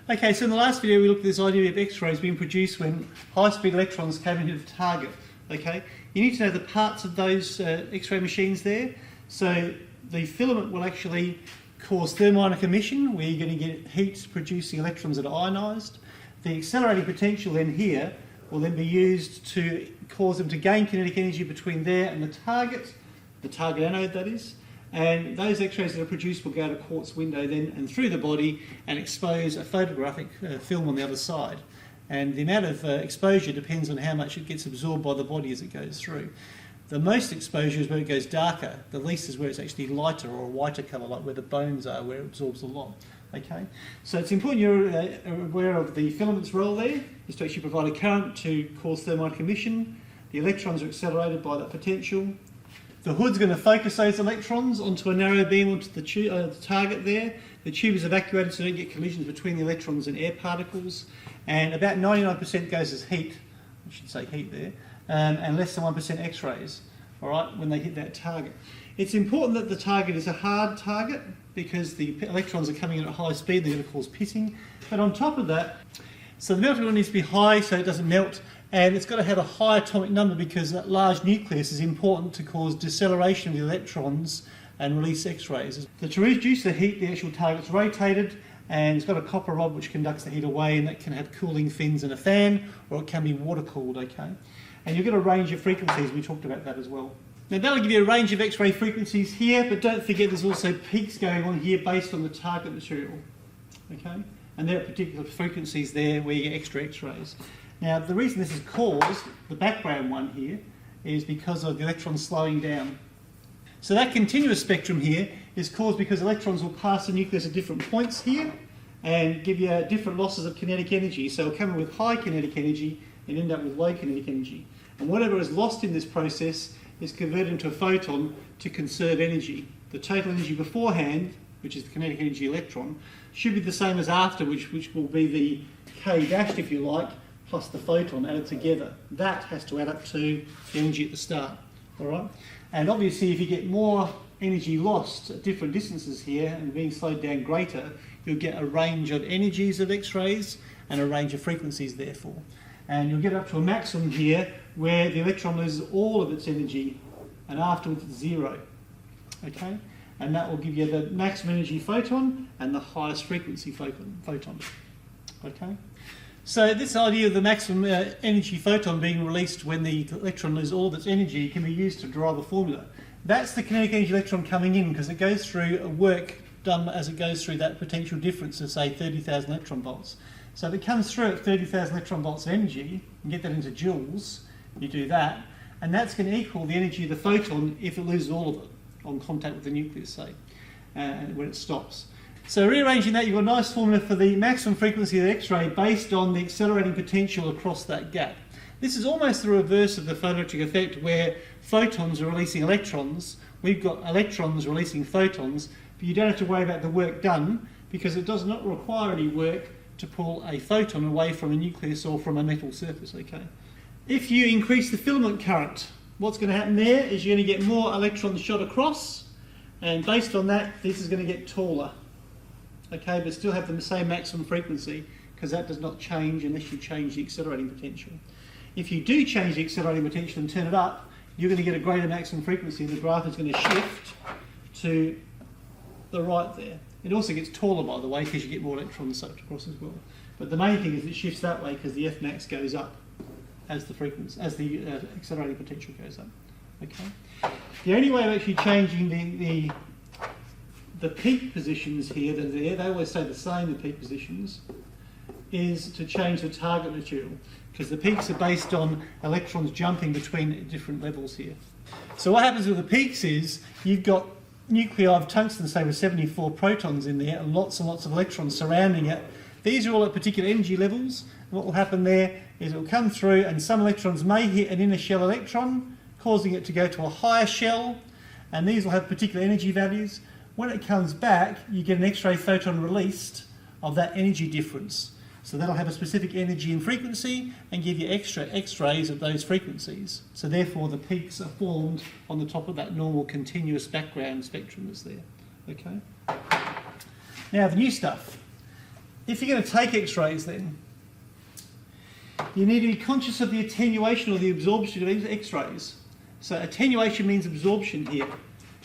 Okay, so in the last video we looked at this idea of X-rays being produced when high-speed electrons came into the target. Okay, you need to know the parts of those X-ray machines there. So the filament will actually cause thermionic emission, where you're going to get heat producing electrons that are ionised. The accelerating potential then here will then be used to cause them to gain kinetic energy between there and the target anode that is. And those X-rays that are produced will go out a quartz window then and through the body and expose a photographic film on the other side. And the amount of exposure depends on how much it gets absorbed by the body as it goes through. The most exposure is where it goes darker, the least is where it's actually lighter or a whiter colour, like where the bones are, where it absorbs a lot. Okay, so it's important you're aware of the filament's role there, is to actually provide a current to cause thermionic emission. The electrons are accelerated by that potential. The hood's going to focus those electrons onto a narrow beam onto the target there. The tube is evacuated so you don't get collisions between the electrons and air particles. And about 99% goes as heat, I should say heat there, and less than 1% X-rays, all right, when they hit that target. It's important that the target is a hard target because the electrons are coming in at high speed, they're going to cause pitting. But on top of that, so the melting point needs to be high so it doesn't melt, and it's got to have a high atomic number because that large nucleus is important to cause deceleration of the electrons and release X-rays. So to reduce the heat, the actual target's rotated, and it's got a copper rod which conducts the heat away, and that can have cooling fins and a fan, or it can be water cooled, okay? And you've got a range of frequencies, we talked about that as well. Now that'll give you a range of X-ray frequencies here, but don't forget there's also peaks going on here based on the target material, okay? And there are particular frequencies there where you get extra X-rays. Now the reason this is caused, the background one here, is because of the electrons slowing down. So that continuous spectrum here is caused because electrons will pass the nucleus at different points here and give you different losses of kinetic energy. So it'll come in with high kinetic energy and end up with low kinetic energy. And whatever is lost in this process is converted into a photon to conserve energy. The total energy beforehand, which is the kinetic energy electron, should be the same as after, which will be the K dashed, if you like, plus the photon added together. That has to add up to the energy at the start, all right? And obviously if you get more energy lost at different distances here and being slowed down greater, you'll get a range of energies of X-rays and a range of frequencies therefore. And you'll get up to a maximum here where the electron loses all of its energy and afterwards it's zero, okay? And that will give you the maximum energy photon and the highest frequency photon, okay? So this idea of the maximum energy photon being released when the electron loses all of its energy can be used to derive a formula. That's the kinetic energy electron coming in because it goes through a work done as it goes through that potential difference of say 30,000 electron volts. So if it comes through at 30,000 electron volts of energy, and get that into joules, you do that, and that's going to equal the energy of the photon if it loses all of it on contact with the nucleus, say, when it stops. So rearranging that, you've got a nice formula for the maximum frequency of the X-ray based on the accelerating potential across that gap. This is almost the reverse of the photoelectric effect where photons are releasing electrons. We've got electrons releasing photons, but you don't have to worry about the work done because it does not require any work to pull a photon away from a nucleus or from a metal surface, okay? If you increase the filament current, what's going to happen there is you're going to get more electrons shot across, and based on that, this is going to get taller, okay, but still have the same maximum frequency because that does not change unless you change the accelerating potential. If you do change the accelerating potential and turn it up, you're going to get a greater maximum frequency and the graph is going to shift to the right there. It also gets taller, by the way, because you get more electrons sucked across as well. But the main thing is it shifts that way because the Fmax goes up as the frequency, as the accelerating potential goes up. Okay. The only way of actually changing the peak positions here, they always stay the same, the peak positions, is to change the target material because the peaks are based on electrons jumping between different levels here. So what happens with the peaks is you've got nuclei of tungsten, say with 74 protons in there and lots of electrons surrounding it. These are all at particular energy levels. And what will happen there is it will come through and some electrons may hit an inner shell electron, causing it to go to a higher shell, and these will have particular energy values. When it comes back, you get an X-ray photon released of that energy difference. So that'll have a specific energy and frequency and give you extra X-rays of those frequencies. So therefore the peaks are formed on the top of that normal continuous background spectrum that's there. Okay. Now the new stuff. if you're going to take X-rays then, you need to be conscious of the attenuation or the absorption of X-rays. So attenuation means absorption here.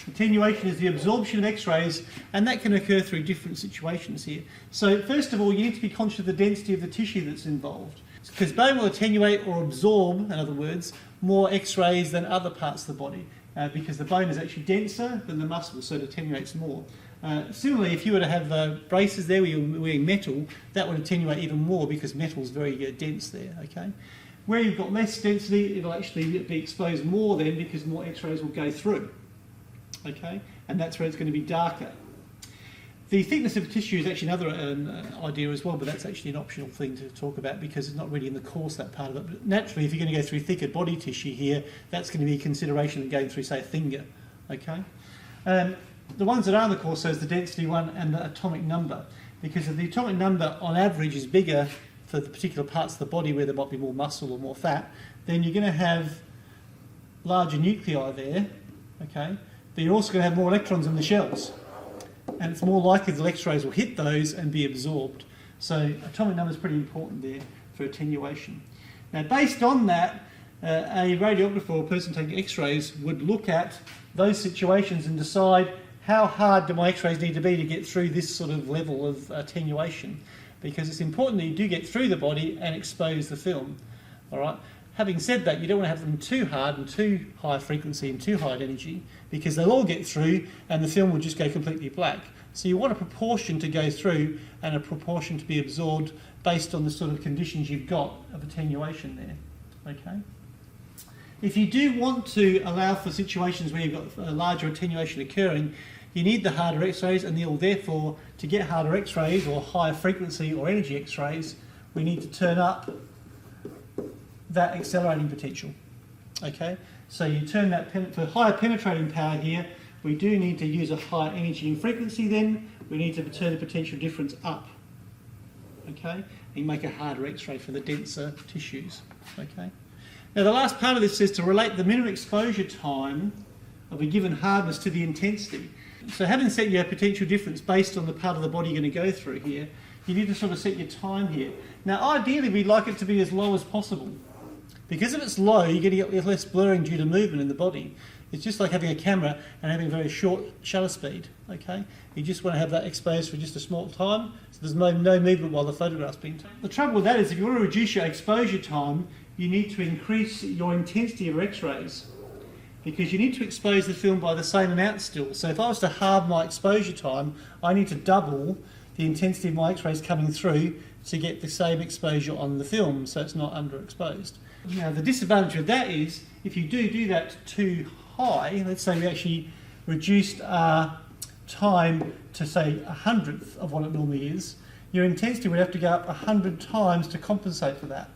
Attenuation is the absorption of X-rays, and that can occur through different situations here. So first of all, you need to be conscious of the density of the tissue that's involved, because bone will attenuate or absorb, in other words, more X-rays than other parts of the body, because the bone is actually denser than the muscle, so it attenuates more. Similarly, if you were to have braces there where you're wearing metal, that would attenuate even more because metal is very dense there. Okay, where you've got less density, it'll actually be exposed more then because more X-rays will go through. Okay, and that's where it's going to be darker. The thickness of the tissue is actually another idea as well, but that's actually an optional thing to talk about because it's not really in the course, that part of it. But naturally, if you're going to go through thicker body tissue here, that's going to be a consideration of going through, say, a finger. Okay. The ones that are in the course, so is the density one and the atomic number, because if the atomic number on average is bigger for the particular parts of the body where there might be more muscle or more fat, then you're going to have larger nuclei there, okay, but you're also going to have more electrons in the shells, and it's more likely the X-rays will hit those and be absorbed. So atomic number is pretty important there for attenuation. Now based on that, a radiographer or a person taking X-rays would look at those situations and decide how hard do my X-rays need to be to get through this sort of level of attenuation, because it's important that you do get through the body and expose the film. All right. Having said that, you don't want to have them too hard and too high frequency and too high energy, because they'll all get through and the film will just go completely black. So you want a proportion to go through and a proportion to be absorbed based on the sort of conditions you've got of attenuation there. Okay. If you do want to allow for situations where you've got a larger attenuation occurring, you need the harder X-rays, and therefore to get harder X-rays or higher frequency or energy X-rays, we need to turn up that accelerating potential. Okay, so you turn that for higher penetrating power here, we do need to use a higher energy and frequency. Then we need to turn the potential difference up. Okay, and you make a harder X-ray for the denser tissues. Okay. Now the last part of this is to relate the minimum exposure time of a given hardness to the intensity. So having set your potential difference based on the part of the body you're going to go through here, you need to sort of set your time here. Now ideally we'd like it to be as low as possible, because if it's low you're going to get less blurring due to movement in the body. It's just like having a camera and having a very short shutter speed. Okay, you just want to have that exposed for just a small time, so there's no movement while the photograph's being taken. The trouble with that is if you want to reduce your exposure time, you need to increase your intensity of X-rays, because you need to expose the film by the same amount still. So if I was to halve my exposure time, I need to double the intensity of my X-rays coming through to get the same exposure on the film, so it's not underexposed. Now the disadvantage of that is, if you do that too high, let's say we actually reduced our time to say 100th of what it normally is, your intensity would have to go up 100 times to compensate for that.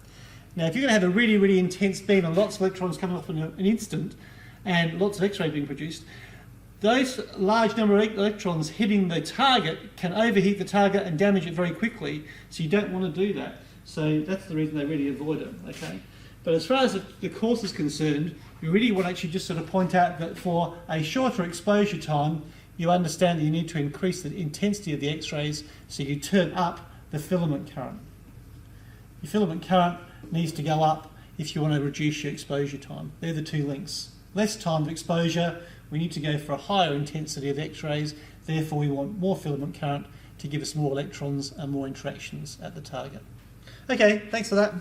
Now if you're going to have a really, really intense beam and lots of electrons coming off in an instant and lots of X-ray being produced, those large number of electrons hitting the target can overheat the target and damage it very quickly, so you don't want to do that. So that's the reason they really avoid it. Okay. But as far as the course is concerned, we really want to actually just sort of point out that for a shorter exposure time, you understand that you need to increase the intensity of the X-rays, so you turn up the filament current. Your filament current needs to go up if you want to reduce your exposure time. They're the two links. Less time of exposure, we need to go for a higher intensity of X-rays, therefore we want more filament current to give us more electrons and more interactions at the target. Okay, thanks for that.